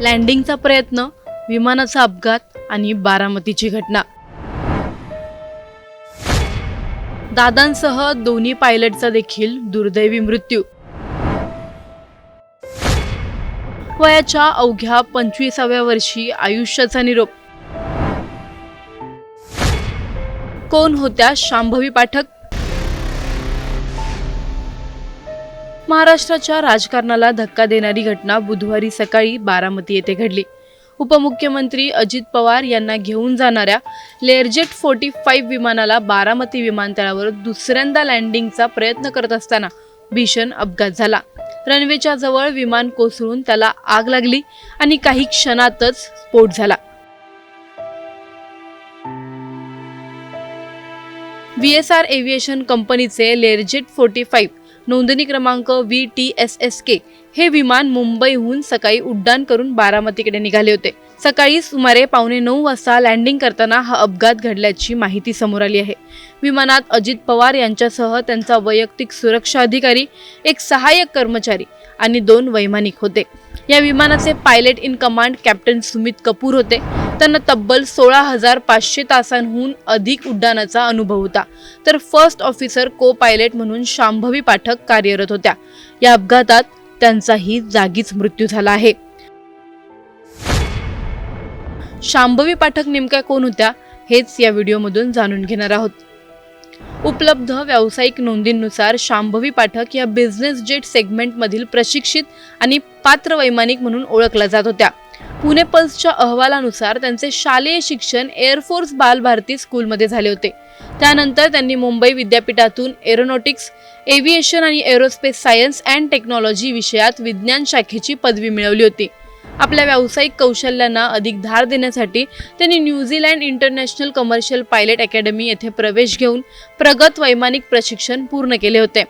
लँडिंगचा प्रयत्न, विमानाचा अपघात आणि बारामतीची घटना. दादांसह दोन्ही पायलटचा देखील दुर्दैवी मृत्यू. वयाच्या अवघ्या 25व्या वर्षी आयुष्याचा निरोप. कोण होत्या शांभवी पाठक? महाराष्ट्राच्या राजकारणाला धक्का देणारी घटना बुधवारी सकाळी बारामती येथे घडली. उपमुख्यमंत्री अजित पवार यांना घेऊन जाणाऱ्या लेअरजेट 45 विमानाला बारामती विमानतळावर दुसऱ्यांदा लँडिंगचा प्रयत्न करत असताना भीषण अपघात झाला. रनवेच्या जवळ विमान कोसळून त्याला आग लागली आणि काही क्षणातच स्फोट झाला. VSR एव्हिएशन कंपनीचे लेअरजेट 45 नोंदणी क्रमांक VTSSK हे विमान मुंबईहून सकाळी उड्डाण करून बारामतीकडे निघाले होते. सकाळी सुमारे 8:45 वाजता लँडिंग करताना हा अपघात घडल्याची माहिती समोर आली आहे. विमानात अजित पवार यांच्यासह त्यांचा वैयक्तिक सुरक्षा अधिकारी, एक सहाय्यक कर्मचारी आणि 2 वैमानिक होते. या विमानाचे pilot in command captain Sumit Kapoor होते. त्यांना तब्बल 16,500 तासांहून अधिक उड्डाणाचा अनुभव होता. तर फर्स्ट ऑफिसर को पायलट म्हणून शांभवी पाठक कार्यरत होत्या. या अपघातात त्यांचाही जागीच मृत्यू झाला आहे. शांभवी पाठक नेमक्या कोण होत्या हेच या व्हिडिओमधून जाणून घेणार आहोत. उपलब्ध व्यावसायिक नोंदींनुसार शांभवी पाठक या बिझनेस जेट सेगमेंटमधील प्रशिक्षित आणि पात्र वैमानिक म्हणून ओळखल्या जात होत्या. पुणे पल्सच्या अहवालानुसार त्यांचे शालेय शिक्षण एअरफोर्स बाल भारती स्कूलमध्ये झाले होते. त्यानंतर त्यांनी मुंबई विद्यापीठातून एरोनॉटिक्स, एव्हिएशन आणि एरोस्पेस सायन्स अँड टेक्नॉलॉजी विषयात विज्ञान शाखेची पदवी मिळवली होती. आपल्या व्यावसायिक कौशल्यांना अधिक धार देण्यासाठी त्यांनी New Zealand international commercial pilot academy येथे प्रवेश घेऊन प्रगत वैमानिक प्रशिक्षण पूर्ण केले होते.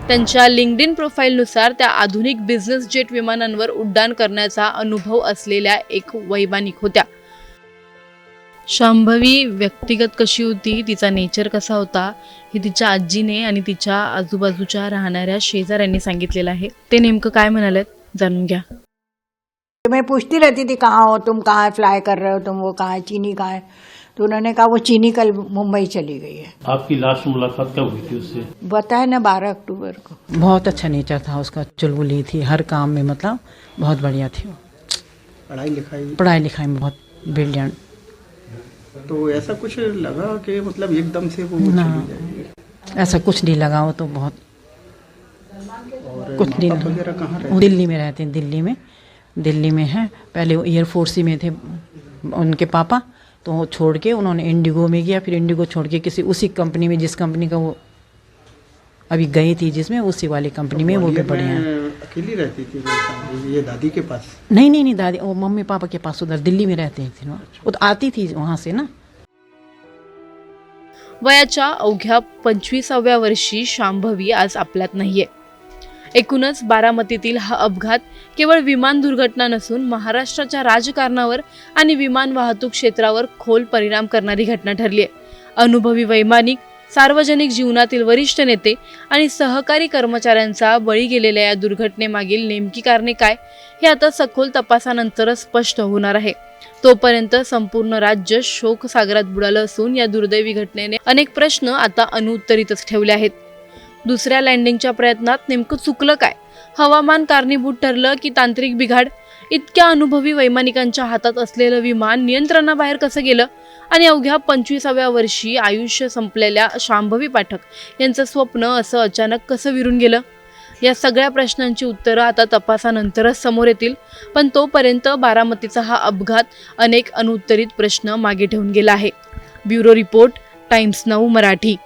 त्यांच्या लिंक्डइन प्रोफाईलनुसार त्या आधुनिक बिझनेस जेट विमानांवर उड्डाण करण्याचा अनुभव असलेल्या एक वैमानिक होत्या. शांभवी व्यक्तिगत कशी होती, तिचा नेचर कसा होता, हे तिच्या आजीने आणि तिच्या आजूबाजूच्या राहणाऱ्या शेजाऱ्यांनी सांगितलेलं आहे. ते नेमकं काय म्हणालेत जाणून घ्या. मैं पूछती रहती थी कहाँ हो तुम, कहाँ फ्लाई कर रहे हो तुम, वो कहाँ है, चीनी कहाँ है. तो उन्होंने कहा वो चीनी कल मुंबई चली गई है. आपकी लास्ट मुलाकात कब हुई थी उससे? बताया ना 12 अक्टूबर को. बहुत अच्छा नेचर था उसका, चुलबुली थी हर काम में, मतलब बहुत बढ़िया थी. पढ़ाई लिखाई में बहुत ब्रिलियंट. तो ऐसा कुछ लगा कि मतलब एकदम से वो चली जाएगी? ऐसा कुछ नहीं लगा. वो तो बहुत कुछ नहीं. वगैरह कहाँ रहते? दिल्ली में रहते हैं. दिल्ली में है. पहले वो एयरफोर्स में थे उनके पापा, तो वो छोड़ के उन्होंने इंडिगो में गया. फिर इंडिगो छोड़ के किसी उसी कंपनी में, जिस कंपनी का वो अभी गई थी, जिसमें उसी वाली कंपनी में वो भी बढ़िया है. अकेली रहती थी ये दादी के पास? नहीं दादी, वो मम्मी पापा के पास उधर दिल्ली में रहते थे ना. वो तो आती थी वहाँ से ना. वयाच्या अवघ्या 25व्या वर्षी शांभवी आज आपल्यात नाहीये. एकूणच बारामतीतील हा अपघात केवळ विमान दुर्घटना नसून महाराष्ट्राच्या राजकारणावर आणि विमान वाहतूक क्षेत्रावर खोल परिणाम करणारी घटना ठरली आहे. अनुभवी वैमानिक, सार्वजनिक जीवनातील वरिष्ठ नेते आणि सहकारी कर्मचाऱ्यांचा बळी गेलेल्या या दुर्घटनेमागील नेमकी कारणे काय हे आता सखोल तपासानंतरच स्पष्ट होणार आहे. तोपर्यंत संपूर्ण राज्य शोकसागरात बुडालं असून या दुर्दैवी घटनेने अनेक प्रश्न आता अनुत्तरितच ठेवले आहेत. दुसऱ्या लँडिंगच्या प्रयत्नात नेमकं चुकलं काय? हवामान कारणीभूत ठरलं की तांत्रिक बिघाड? इतक्या अनुभवी वैमानिकांच्या हातात असलेलं विमान नियंत्रणाबाहेर कसं गेलं? आणि अवघ्या 25व्या वर्षी आयुष्य संपलेल्या शांभवी पाठक यांचं स्वप्न असं अचानक कसं विरून गेलं? या सगळ्या प्रश्नांची उत्तरं आता तपासानंतरच समोर येतील. पण तोपर्यंत बारामतीचा हा अपघात अनेक अनुत्तरित प्रश्न मागे ठेवून गेला आहे. Bureau report, times now Marathi.